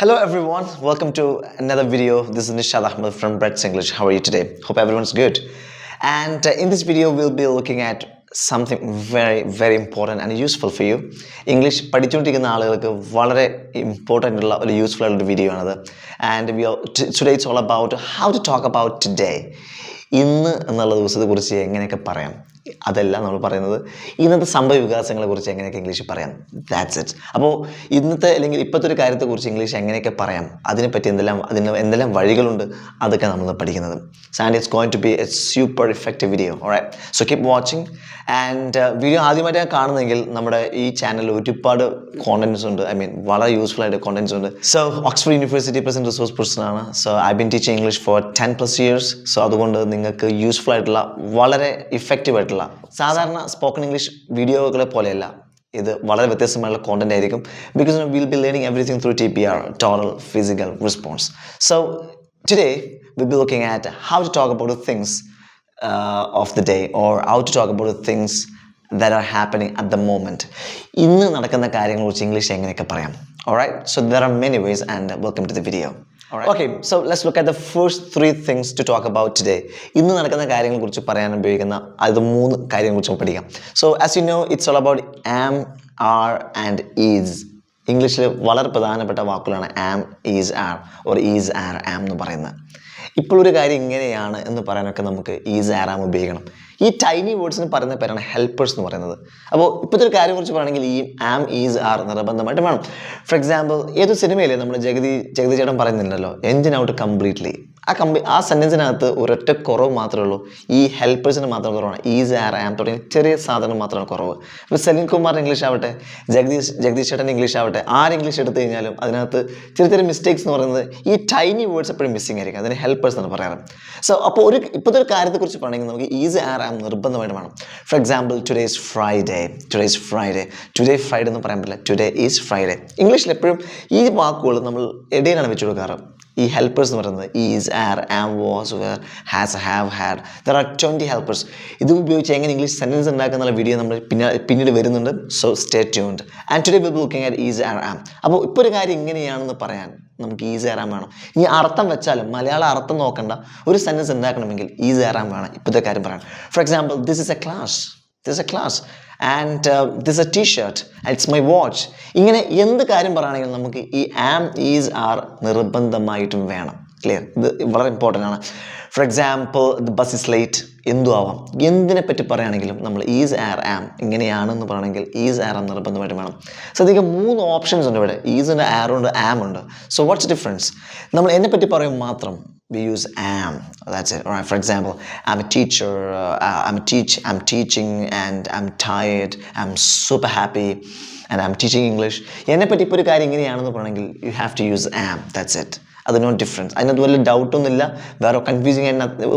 Hello everyone, welcome to another video. This is Nishad Ahmed from Brett's English. How are you today? Hope everyone's good. And in this video, we'll be looking at something very important and useful for you. English പഠിച്ചുകൊണ്ടിരിക്കുന്ന ആളുകൾക്ക് വളരെ important ഉള്ള ഒരു useful ആയിട്ടുള്ള video ആണത്. And today it's all about how to talk about today. ഇന്ന് എന്നുള്ള ദിവസത്തെക്കുറിച്ച് എങ്ങനെയൊക്കെ പറയാം, അതല്ല നമ്മൾ പറയുന്നത് ഇന്നത്തെ സംഭവ വികാസങ്ങളെക്കുറിച്ച് എങ്ങനെയൊക്കെ ഇംഗ്ലീഷിൽ പറയാം. That's it. അപ്പോൾ ഇന്നത്തെ അല്ലെങ്കിൽ ഇപ്പോഴത്തെ ഒരു കാര്യത്തെക്കുറിച്ച് ഇംഗ്ലീഷ് എങ്ങനെയൊക്കെ പറയാം, അതിനെപ്പറ്റി എന്തെല്ലാം വഴികളുണ്ട്, അതൊക്കെ നമ്മൾ പഠിക്കുന്നത്. And it's going to be a super effective video. Alright, so keep watching. And video ആദ്യമായിട്ടാണ് കാണുന്നതെങ്കിൽ നമ്മുടെ ഈ ചാനലിൽ ഒരുപാട് കോണ്ടന്റ്സ് ഉണ്ട്. വളരെ യൂസ്ഫുൾ ആയിട്ട് കോണ്ടന്റ്സ് ഉണ്ട്. So Oxford University present resource person ആണ്. So I been teaching English for 10+ years. So അതുകൊണ്ട് നിങ്ങൾക്ക് യൂസ്ഫുൾ ആയിട്ടുള്ള വളരെ ഇഫക്റ്റീവ് ആയിട്ടുള്ള സാധാരണ സ്പോക്കൺ ഇംഗ്ലീഷ് വീഡിയോകളെ പോലെയല്ല, ഇത് വളരെ വ്യത്യസ്തമായുള്ള കോണ്ടന്റ് ആയിരിക്കും. Because will be learning everything through TPR, total physical response. So today will be looking at how to talk about things of the day, or how to talk about the things that are happening at the moment. ഇന്ന് നടക്കുന്ന കാര്യങ്ങളെക്കുറിച്ച് English എങ്ങനെയൊക്കെ പറയാം. Alright, so there are many ways, and welcome to the video. Alright. Okay, so let's look at the first 3 things to talk about today. ഇന്ന് നടക്കുന്ന കാര്യങ്ങളെക്കുറിച്ച് പറയാൻ ഉപയോഗിക്കുന്ന അത് 3 കാര്യങ്ങളെക്കുറിച്ച് പഠിക്കാം. So as you know, it's all about am, are and is. ഇംഗ്ലീഷിൽ വളരെ പ്രധാനപ്പെട്ട വാക്കുകളാണ് am, is, are, or is, are, am എന്ന് പറയുന്നത്. ഇപ്പോൾ ഒരു കാര്യം ഇങ്ങനെയാണ് എന്ന് പറയാനൊക്കെ നമുക്ക് ഈസ്, ആർ, ആം ഉപയോഗിക്കണം. ഈ ടൈനി വേർഡ്സിന് പറയുന്ന പേരാണ് ഹെൽപ്പേഴ്സ് എന്ന് പറയുന്നത്. അപ്പോൾ ഇപ്പോഴത്തെ ഒരു കാര്യം കുറിച്ച് പറയുകയാണെങ്കിൽ ഈ ആം, ഈസ്, ആർ നിർബന്ധമായിട്ട് വേണം. ഫോർ എക്സാമ്പിൾ, ഏതൊരു സിനിമയിലെ നമ്മൾ ജഗതി ചേട്ടൻ പറയുന്നുണ്ടല്ലോ, എൻജിൻ ഔട്ട് കംപ്ലീറ്റ്ലി. ആ സെൻറ്റൻസിനകത്ത് ഒരൊറ്റ കുറവ് മാത്രമേ ഉള്ളൂ, ഈ ഹെൽപ്പേഴ്സിന് മാത്രം കുറവാണ്. ഈസ്, ആർ, ആം തുടങ്ങിയ ചെറിയ സാധനം മാത്രമാണ് കുറവ്. ഇപ്പോൾ സലീം കുമാറിൻ്റെ ഇംഗ്ലീഷ് ആവട്ടെ, ജഗദീഷ് ചേട്ടൻ്റെ ഇംഗ്ലീഷ് ആവട്ടെ, ആര് ഇംഗ്ലീഷ് എടുത്തു കഴിഞ്ഞാലും അതിനകത്ത് ചെറിയ മിസ്റ്റേക്സ് എന്ന് പറയുന്നത് ഈ ടൈനി വേർഡ്സ് എപ്പോഴും മിസ്സിങ് ആയിരിക്കും. അതിന് ഹെൽപ്പേഴ്സ് എന്ന് പറയാറ്. സോ അപ്പോൾ ഇപ്പോഴത്തെ ഒരു കാര്യത്തെക്കുറിച്ച് പറയുകയാണെങ്കിൽ നമുക്ക് ഈസ്, ആർ, ആം നിർബന്ധമായിട്ട് വേണം. For example, today is Friday. Today Friday എന്ന് പറയാൻ പറ്റില്ല, ടുഡേ ഈസ് ഫ്രൈഡേ. ഇംഗ്ലീഷിൽ എപ്പോഴും ഈ വാക്കുകൾ നമ്മൾ ഇടയിലാണ് വെച്ച് കൊടുക്കാറ്. ഈ ഹെൽപ്പേഴ്സ് എന്ന് പറയുന്നത് is, are, am, was, were, has, have, had. There are 20 helpers. ഇത് ഉപയോഗിച്ച് എങ്ങനെ ഇംഗ്ലീഷ് സെൻറ്റൻസ് ഉണ്ടാക്കുന്ന വീഡിയോ നമ്മൾ പിന്നീട് വരുന്നുണ്ട്. So stay tuned. And today we will looking at is, are, am. അപ്പോൾ ഇപ്പോൾ ഒരു കാര്യം ഇങ്ങനെയാണെന്ന് പറയാൻ നമുക്ക് ഈസ്, ആർ, ആം വേണം. ഇനി അർത്ഥം വെച്ചാലും മലയാളം അർത്ഥം നോക്കണ്ട, ഒരു സെൻറ്റൻസ് ഉണ്ടാക്കണമെങ്കിൽ ഈസ്, ആർ, ആം വേണം. ഇപ്പോഴത്തെ കാര്യം പറയാം. For example, this is A class and this A T-shirt and it's my watch. ഇങ്ങനെ എന്ത് കാര്യം പറയുകയാണെങ്കിലും നമുക്ക് ഈ ആം, ഈസ്, ആർ നിർബന്ധമായിട്ടും വേണം. ക്ലിയർ? ഇത് വളരെ ഇമ്പോർട്ടൻ്റ് ആണ്. For example, the bus is late. എന്തു ആവാം, എന്തിനെ പറ്റി പറയുകയാണെങ്കിലും നമ്മൾ ഈസ്, ആർ, ആം ഇങ്ങനെയാണെന്ന് പറയണമെങ്കിൽ ഈസ്, ആർ, ആം നിർബന്ധമായിട്ട് വേണം. ശ്രദ്ധിക്കുക, 3 ഓപ്ഷൻസ് ഉണ്ട് ഇവിടെ. ഈസ് ഉണ്ട്, ആർ ഉണ്ട്, ആം ഉണ്ട്. So what's difference? നമ്മൾ എന്നെ പറ്റി പറയും മാത്രം we use am. That's it. Alright, for example, I'm a teacher, I'm teaching and I'm tired, I'm super happy and I'm teaching English. എന്നെ പറ്റി ഇപ്പോൾ ഒരു കാര്യം ഇങ്ങനെയാണെന്ന് പറയണമെങ്കിൽ you have to use am. That's it. അത് നോ ഡിഫറൻസ്. അതിനകത്ത് വല്ല ഡൗട്ടൊന്നുമില്ല, വേറെ കൺഫ്യൂസിങ്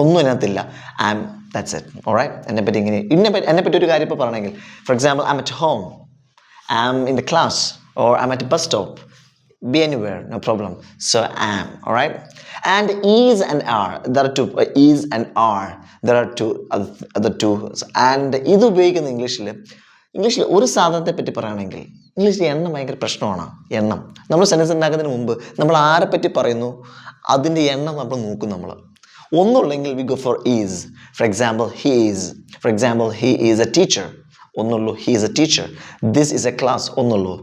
ഒന്നും അതിനകത്തില്ല. am, that's it. Alright, എന്നെ പറ്റി ഒരു കാര്യം ഇപ്പോൾ പറയണമെങ്കിൽ, for example, I'm at home, I'm in the class, or I'm at a bus stop. Be anywhere, no problem. So am. Alright, and is and are, there are 2. Is and are, there are 2 other 2. And ഇത് ഉപയോഗിക്കുന്ന ഇംഗ്ലീഷിൽ ഒരു സാധനത്തെ പറ്റി പറയുകയാണെങ്കിൽ ഇംഗ്ലീഷിൽ എണ്ണം ഭയങ്കര പ്രശ്നമാണ്. എണ്ണം നമ്മൾ സെൻറ്റൻസ് ഉണ്ടാക്കുന്നതിന് മുമ്പ് നമ്മൾ ആരെ പറ്റി പറയുന്നു അതിൻ്റെ എണ്ണം നമ്മൾ നോക്കും. നമ്മൾ ഒന്നുള്ളെങ്കിൽ we go for is. For example, he is a teacher. ഒന്നുള്ളൂ, he is a teacher. This is a class. ഒന്നുള്ളൂ.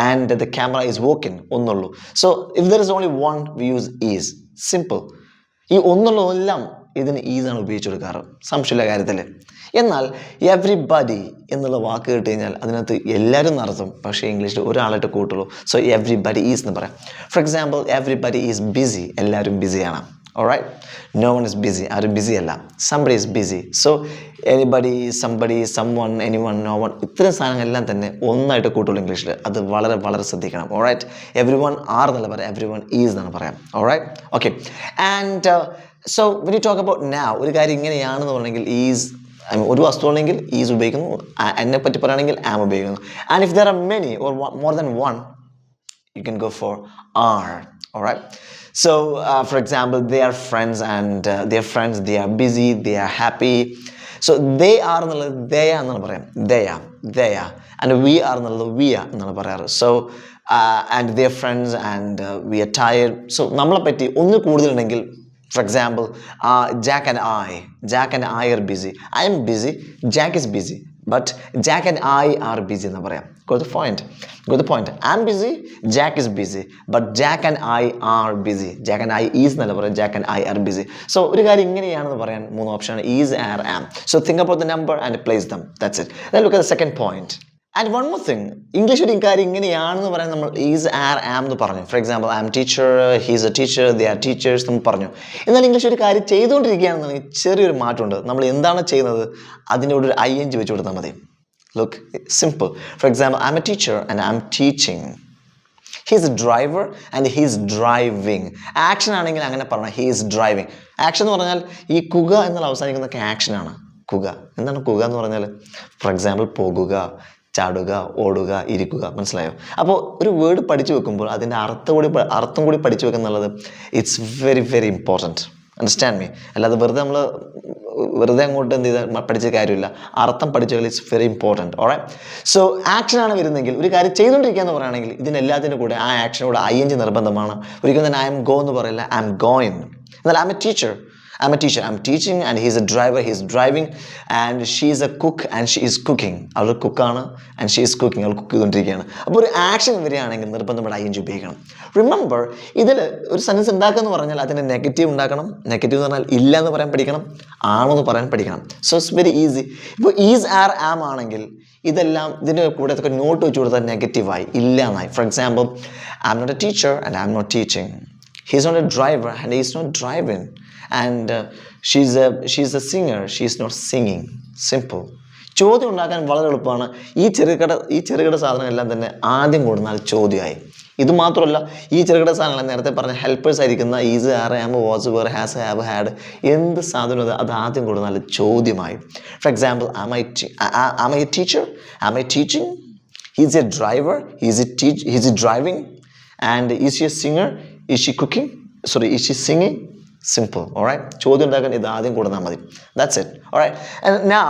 And the camera is working. ഒന്നുള്ളൂ. So if there is only one, we use is. Simple. ഈ ഒന്നുള്ളതെല്ലാം ഇതിന് ഈസാണ് ഉപയോഗിച്ച് കൊടുക്കാറ്, സംശയമില്ല കാര്യത്തിൽ. എന്നാൽ എവ്രിബഡി എന്നുള്ള വാക്ക് കേട്ട് കഴിഞ്ഞാൽ അതിനകത്ത് എല്ലാവരും നടത്തും, പക്ഷേ ഇംഗ്ലീഷിൽ ഒരാളായിട്ട് കൂട്ടുള്ളൂ. സോ എവ്രിബഡി ഈസ് എന്ന് പറയാം. For example, everybody is BC. എല്ലാവരും ബിസിയാണ്. Alright, no one is busy. ആരും ബിസി അല്ല. Somebody is busy. So anybody, somebody, someone, anyone, no one, ഇത്തരം സാധനങ്ങളെല്ലാം തന്നെ ഒന്നായിട്ട് കൂട്ടുള്ളൂ ഇംഗ്ലീഷിൽ. അത് വളരെ ശ്രദ്ധിക്കണം. Alright, everyone are എന്നല്ല പറയാം, everyone is എന്നാണ് പറയാം. Alright, okay. And so when you talk about now, ഒരു കാര്യം ഇങ്ങനെയാണെന്ന് പറയണമെങ്കിൽ is, ഒരു വസ്തു ആണെങ്കിൽ ഈസ് ഉപയോഗിക്കുന്നു. എന്നെ പറ്റി പറയുകയാണെങ്കിൽ ആം ഉപയോഗിക്കുന്നു. And if there are many or more than one, you can go for are. Alright, so for example, they are friends and they are busy, they are happy. So they are എന്നുള്ളത് they എന്നാണ് പറയാം. They are and we are എന്നുള്ളത് we are എന്നാണ് പറയാറ്. So and their friends, and we are tired. So നമ്മളെ പറ്റി ഒന്ന് കൂടുതലുണ്ടെങ്കിൽ, for example, Jack and I are busy. I am busy, Jack is busy, but Jack and I are busy എന്ന് പറയാം. Got the point. I'm busy, Jack is busy, but Jack and I are busy. Jack and I is എന്നല്ല പറയാം, Jack and I are busy. So ഒരു കാര്യം ഇങ്ങനെയാണെന്ന് പറയാൻ 3 ഓപ്ഷനാണ്: is, are, am. So think about the number and place them. That's it. Then look at the second point. And one more thing, English ഒരു കാര്യം ഇങ്ങനെയാണെന്ന് പറയാൻ നമ്മൾ is, are, am എന്ന് പറഞ്ഞു. Four example, I M teacher, he is A teacher, they are teachers നമ്മൾ പറഞ്ഞു. എന്നാൽ English ഒരു കാര്യം ചെയ്തുകൊണ്ടിരിക്കുകയാണെന്നുണ്ടെങ്കിൽ ചെറിയൊരു മാറ്റമുണ്ട്. നമ്മൾ എന്താണ് ചെയ്യുന്നത് അതിൻ്റെ കൂടെ ഒരു ing വെച്ച് കൊടുത്താൽ മതി. Look, simple. For example, I'm a teacher and I'm teaching. He's a driver and he's driving. Action ആണെങ്കിൽ അങ്ങനെ പറഞ്ഞാൽ he is driving. ആക്ഷൻ എന്ന് പറഞ്ഞാൽ ഈ കുക എന്നുള്ള അവസാനിക്കുന്നതൊക്കെ ആക്ഷനാണ്. കുക എന്താണ് കുക എന്ന് പറഞ്ഞാൽ? ഫോർ എക്സാമ്പിൾ, പോകുക, ചാടുക, ഓടുക, ഇരിക്കുക. മനസ്സിലായോ? അപ്പോൾ ഒരു വേർഡ് പഠിച്ചു വെക്കുമ്പോൾ അതിൻ്റെ അർത്ഥം കൂടി പഠിച്ചു വെക്കുന്നുള്ളത് it's very very important. Understand me? അല്ലാതെ വെറുതെ അങ്ങോട്ട് എന്ത് ചെയ്താൽ പഠിച്ച കാര്യമില്ല. അർത്ഥം പഠിച്ചാൽ it's very important. Alright. So ആക്ഷനാണ് വരുന്നെങ്കിൽ, ഒരു കാര്യം ചെയ്തുകൊണ്ടിരിക്കുക എന്ന് പറയുകയാണെങ്കിൽ ഇതിനെല്ലാത്തിൻ്റെ കൂടെ ആ ആക്ഷനോട് ing നിർബന്ധമാണ്. ഒരിക്കലും തന്നെ ഐ എം ഗോ എന്ന് പറയില്ല, ഐ എം ഗോയിങ്. എന്നാൽ I M A teacher, I'm teaching, and he's a driver, he's driving, and she's a cook and she is cooking. അവൾ കുക്കാണ് and she is cooking. അവൾ cook ചെയ്തുകൊണ്ടിരിക്കുകയാണ്. അപ്പോൾ ഒരു action വരികയാണെങ്കിൽ നിർബന്ധമായിട്ട് ing ഉപയോഗിക്കണം. റിമെമ്പർ, ഇതിൽ ഒരു സെൻറ്റൻസ് ഉണ്ടാക്കുക എന്ന് പറഞ്ഞാൽ അതിന് നെഗറ്റീവ് ഉണ്ടാക്കണം. നെഗറ്റീവ് എന്ന് പറഞ്ഞാൽ ഇല്ല എന്ന് പറയാൻ പഠിക്കണം, ആണെന്ന് പറയാൻ പഠിക്കണം. So it's very easy. ഇപ്പോൾ ഈസ്, ആർ, ആം ആണെങ്കിൽ ഇതെല്ലാം ഇതിൻ്റെ കൂടെ ഒക്കെ നോട്ട് വെച്ച് കൊടുത്താൽ നെഗറ്റീവായി, ഇല്ല എന്നായി. For example, I am not a teacher and I am not teaching. He is not a driver and he is not driving. And she's a singer, she's not singing. Simple. ചോദ്യം ഉണ്ടാക്കാൻ വളരെ എളുപ്പമാണ്. ഈ ചെറുകിട സാധനങ്ങളെല്ലാം തന്നെ ആദ്യം കൊടുത്താൽ ചോദ്യമായി. ഇത് മാത്രമല്ല, ഈ ചെറുകിട സാധനങ്ങൾ നേരത്തെ പറഞ്ഞ ഹെൽപ്പേഴ്സ് ആയിരിക്കുന്ന is, are, am, was, were, has, have, had എന്ത് സാധനം അത് ആദ്യം കൊടുത്താൽ ചോദ്യമായി. For example, am I a teacher? Am I teaching? He's a driver, he's a driving, and is she a singer? Is she cooking? Sorry, is she singing? Simple. All right. ചോദ്യം ഉണ്ടാക്കാൻ ഇത് ആദ്യം കൊടുത്താൽ മതി. That's it. All right. And now,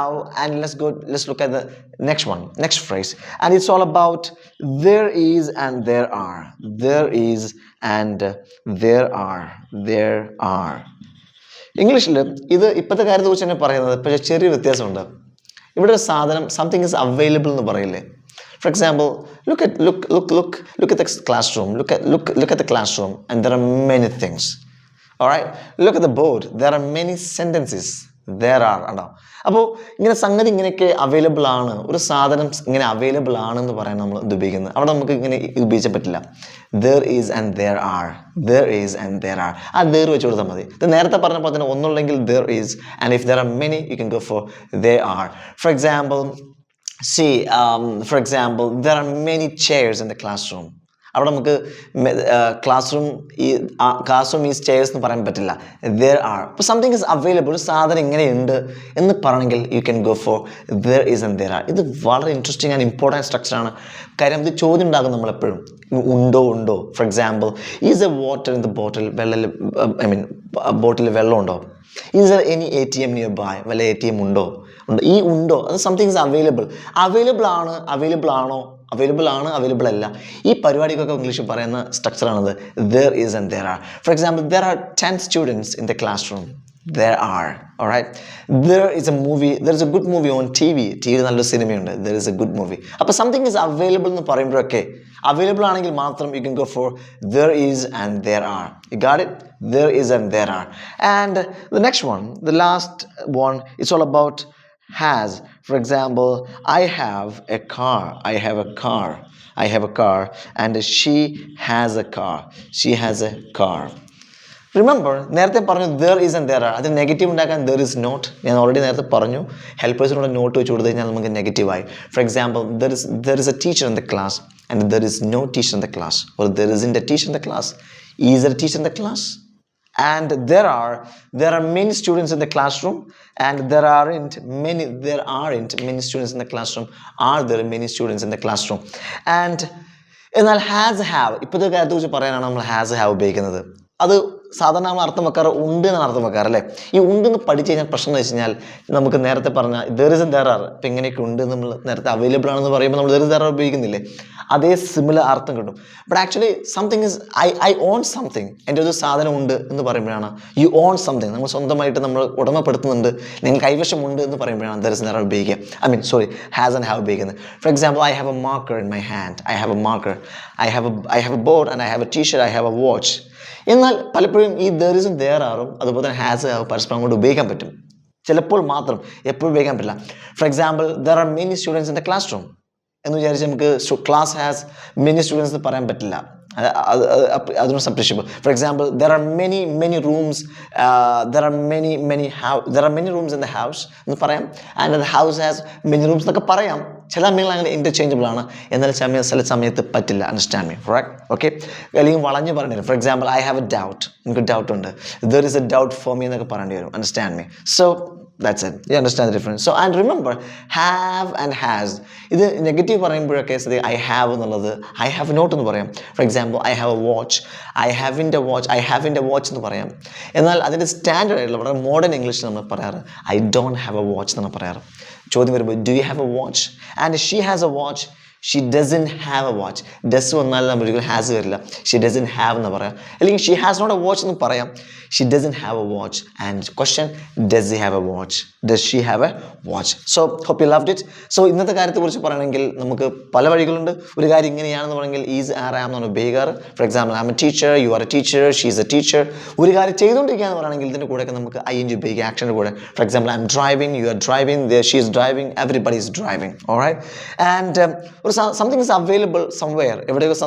let's look at the next phrase, and it's all about there is and there are. There is and there are. ഇംഗ്ലീഷിൽ ഇത് ഇപ്പോഴത്തെ കാര്യത്തെ കുറിച്ച് തന്നെ പറയുന്നത്, പക്ഷേ ചെറിയ വ്യത്യാസമുണ്ട്. ഇവിടെ ഒരു സാധനം സംതിങ് ഇസ് അവൈലബിൾ എന്ന് പറയില്ലേ? For example, look at the classroom. Look at the classroom, and there are many things. All right, look at the board, there are many sentences. There are ഉണ്ടോ? അപ്പോൾ ഇങ്ങനെ സംഗതി ഇങ്ങനെയൊക്കെ അവൈലബിൾ ആണ്, ഒരു സാധനം ഇങ്ങനെ അവൈലബിൾ ആണെന്ന് പറയാൻ നമ്മൾ ഇത് ഉപയോഗിക്കുന്നത്. അവിടെ നമുക്ക് ഇങ്ങനെ ഉപയോഗിച്ചാൽ പറ്റില്ല. There is and there are. There is and there are. ആ there വെച്ച് കൊടുത്താൽ മതി. ഇത് നേരത്തെ പറഞ്ഞപ്പോൾ തന്നെ ഒന്നുണ്ടെങ്കിൽ there is, and if there are many you can go for there are. For example, there are many chairs in the classroom. അവിടെ നമുക്ക് ക്ലാസ് റൂം ഈസ് ചെയർസ് എന്ന് പറയാൻ പറ്റില്ല. there are. ഇപ്പോൾ സംതിങ് ഇസ് അവൈലബിൾ, ഒരു സാധനം ഇങ്ങനെയുണ്ട് എന്ന് പറയണമെങ്കിൽ you can go for there is and there are. ഇത് വളരെ ഇൻട്രസ്റ്റിംഗ് ആൻഡ് ഇമ്പോർട്ടൻറ്റ് സ്ട്രക്ചറാണ്. കാര്യം ഇത് ചോദ്യം ഉണ്ടാകും നമ്മളെപ്പോഴും. ഉണ്ടോ. For example, is a water in the bottle, bottle വെള്ളമുണ്ടോ? Is there any ATM near by, വല്ല ATM ഉണ്ടോ? ഈ ഉണ്ടോ അത് സംതിങ് ഇസ് അവൈലബിൾ. അവൈലബിൾ ആണോ, അവൈലബിൾ അല്ല. ഈ പരിപാടിക്കൊക്കെ ഇംഗ്ലീഷിൽ പറയുന്ന സ്ട്രക്ചറാണത് there is and there are. For example, there are 10 students in the classroom. There are. All right. There is a good movie on TV. ടിവിയിൽ നല്ലൊരു സിനിമയുണ്ട്. There is a good movie. അപ്പോൾ something is available എന്ന് പറയുമ്പോഴൊക്കെ available ആണെങ്കിൽ മാത്രം you can go for there is and there are. You got it? There is and there are. And the next one, the last one, it's all about has. For example, I have a car and she has a car. Remember, നേരത്തെ പറഞ്ഞു there is and there are. അത് negative ഉണ്ടാക്കാൻ there is not. ഞാൻ already നേരത്തെ പറഞ്ഞു, ഹെൽപ്പേഴ്സിനോട് not വെച്ച് കൊടുത്തു കഴിഞ്ഞാൽ നമുക്ക് നെഗറ്റീവായി. For example, there is a teacher in the class and there is no teacher in the class, or there isn't a teacher in the class. Is there a teacher in the class? And there are many students in the classroom, and there aren't many students in the classroom. Are there many students in the classroom? And എന്നാൽ has have, ഇപ്പോഴത്തെ കാര്യത്തെ കുറിച്ച് പറയാനാണ് നമ്മൾ has have ഉപയോഗിക്കുന്നത്. അത് സാധാരണ നമ്മൾ അർത്ഥം വെക്കാറ് ഉണ്ട് എന്നാണ് അർത്ഥം വെക്കാറ് അല്ലേ? ഈ ഉണ്ടെന്ന് പഠിച്ചു കഴിഞ്ഞാൽ പ്രശ്നം എന്ന് വെച്ച് കഴിഞ്ഞാൽ നമുക്ക് നേരത്തെ പറഞ്ഞ there is and there are ഇപ്പം ഇങ്ങനെയൊക്കെ ഉണ്ട് നമ്മൾ നേരത്തെ അവൈലബിൾ ആണെന്ന് പറയുമ്പോൾ നമ്മൾ there is there are ഉപയോഗിക്കുന്നില്ലേ, അതേ സിമിലർ അർത്ഥം കിട്ടും. But actually something is I on something, എൻ്റെ ഒരു സാധനം ഉണ്ട് എന്ന് പറയുമ്പോഴാണ് യു ഓൺ സംതിങ്, നമ്മൾ സ്വന്തമായിട്ട് നമ്മൾ ഉടമപ്പെടുത്തുന്നുണ്ട്, നിങ്ങൾ കൈവശമുണ്ട് എന്ന് പറയുമ്പോഴാണ് there is and there are ഉപയോഗിക്കുക. Has and have ഉപയോഗിക്കുന്നത്. For example, I have a marker in my hand. I have a marker. I have a board and I have a t-shirt. I have a watch. എന്നാൽ പലപ്പോഴും ഈ there is and there are അതുപോലെ തന്നെ has have പരസ്പരം കൊണ്ട് ഉപയോഗിക്കാൻ പറ്റും. ചിലപ്പോൾ മാത്രം, എപ്പോഴും ഉപയോഗിക്കാൻ പറ്റില്ല. For example, there are many students in the classroom എന്ന് വിചാരിച്ച് നമുക്ക് ക്ലാസ് ഹാസ് മെനി സ്റ്റുഡൻസ് എന്ന് പറയാൻ പറ്റില്ല. അതിനൊരു substitution. For example there are many rooms, there are many rooms in the house എന്ന് പറയാം. and the house has many rooms എന്നൊക്കെ പറയാം. ചില സമയങ്ങൾ അങ്ങനെ ഇൻ്റർചേഞ്ചബിൾ ആണ്, എന്നാൽ ചില സമയത്ത് പറ്റില്ല. Understand me right? ഓക്കെ. അല്ലെങ്കിൽ വളഞ്ഞ് പറയേണ്ടി വരും. For example I have a doubt, എനിക്ക് ഡൗട്ട് ഉണ്ട്, there is a doubt for me എന്നൊക്കെ പറയേണ്ടി വരും. Understand me? So that's it. You understand the difference? So and remember, have and has ഇത് നെഗറ്റീവ് പറയുമ്പോഴൊക്കെ I have എന്നുള്ളത് I have not എന്ന് പറയാം. Four example I have a watch, I haven't a watch എന്ന് പറയാം. എന്നാൽ അതിൻ്റെ standard ആയിട്ടുള്ള വളരെ മോഡേൺ ഇംഗ്ലീഷിൽ നമ്മൾ പറയാറ് I don't have a watch എന്നാണ് പറയാറ്. ചോദ്യം വരുമ്പോൾ do you have a watch? And she has a watch, she doesn't have a watch. Does വന്നാൽ നമ്മൾ ഒരിക്കലും ഹാസ് വരില്ല, she doesn't have എന്ന് പറയാം. അല്ലെങ്കിൽ she has not a watch എന്ന് പറയാം, she doesn't have a watch. And question, does he have a watch? Does she have a watch? So hope you loved it. So ഇന്നത്തെ കാര്യത്തെക്കുറിച്ച് പറയണമെങ്കിൽ നമുക്ക് പല വഴികളുണ്ട്. ഒരു കാര്യം ഇങ്ങനെയാണെന്ന് പറയണമെങ്കിൽ ഈസ് ആർ ആം എന്നാണ് ഉപയോഗിക്കാറ്. Four example I M A teacher, you are A teacher, she is A teacher. ഒരു കാര്യം ചെയ്തുകൊണ്ടിരിക്കുകയെന്ന് പറയുകയാണെങ്കിൽ ഇതിൻ്റെ കൂടെയൊക്കെ നമുക്ക് ഐ എൻ ജി ഉപയോഗിക്കുക, ആക്ഷൻ്റെ കൂടെ. For example I am driving, you are driving, she is driving, everybody is driving. Alright. And ഒരു സംതിങ് ഇസ് അവൈലബിൾ സംവെയർ, എവിടെയൊക്കെ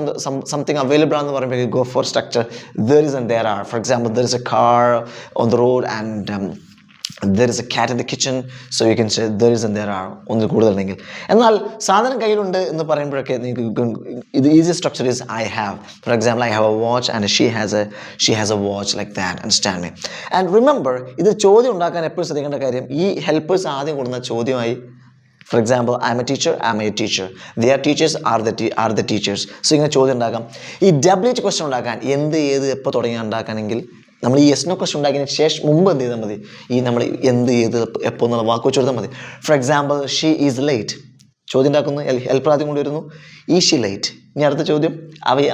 സംതിങ് അവൈലബിൾ ആണെന്ന് പറയുമ്പോൾ go for structure there is and there are. For example, there is a car on the road and there is a cat in the kitchen, so you can say there is and there are ഒന്നിൽ കൂടുതലുണ്ടെങ്കിൽ. എന്നാൽ സാധനം കയ്യിലുണ്ട് എന്ന് പറയുമ്പോഴൊക്കെ the easiest structure is I have. For example, I have a watch and she has a watch, like that. Understand me? And remember, ഇത് ചോദ്യം ഉണ്ടാക്കാൻ എപ്പോഴും ശ്രദ്ധിക്കേണ്ട കാര്യം, ഈ ഹെൽപ്പേഴ്സ് ആദ്യം കൊടുക്കുന്ന ചോദ്യമായി. For example, I am a teacher, I am a teacher. They are teachers, are the teachers. So ഇങ്ങനെ ചോദ്യം ഉണ്ടാക്കാം. ഈ WH ക്വസ്റ്റ്യൻ ഉണ്ടാക്കാൻ എന്ത് ഏത് എപ്പോൾ തുടങ്ങി ഉണ്ടാക്കാനെങ്കിൽ നമ്മൾ ഈ യെസ് നോ ക്വസ്റ്റ്യൻ ഉണ്ടാക്കിയതിന് ശേഷം മുമ്പ് എന്ത് ചെയ്താൽ മതി, ഈ നമ്മൾ എന്ത് ഏത് എപ്പോൾ എന്നുള്ള വാക്ക് വെച്ച് കൊടുത്താൽ മതി. For example she is late, ചോദ്യം ഉണ്ടാക്കുന്നു, ഹെൽപ്പർ ആദ്യം കൊണ്ടുവരുന്നു, ഈസ് ഷീ ലേറ്റ്. ഇനി അടുത്ത ചോദ്യം,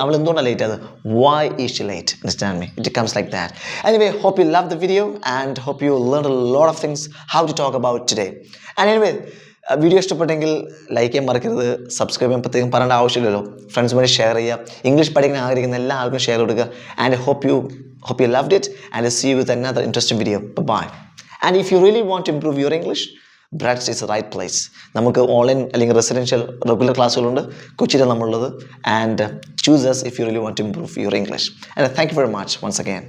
അവൾ എന്തുകൊണ്ടാണ് ലേറ്റ് ആയത്, why is she late? Understand me? It comes like that. Anyway, hope you loved the video and hope you learned a lot of things how to talk about today. And anyway, video ഇഷ്ടപ്പെട്ടെങ്കിൽ like ചെയ്യാൻ മറക്കരുത്, subscribe ചെയ്യാൻ പ്രത്യേകം പറയേണ്ട ആവശ്യമില്ലല്ലോ, ഫ്രണ്ട്സുമായി share ചെയ്യുക, English പഠിക്കാൻ ആഗ്രഹിക്കുന്ന എല്ലാ ആൾക്കും ഷെയർ കൊടുക്കുക. And hope you loved it and see you with another interesting video. Bye. And if you really want to improve your English, Brads is the right place. നമുക്ക് ഓൺലൈൻ അല്ലെങ്കിൽ residential regular ക്ലാസ്സുകളുണ്ട് കൊച്ചിയിലാണ് നമ്മളുള്ളത്. And choose us if you really want to improve your English. And thank you very much once again.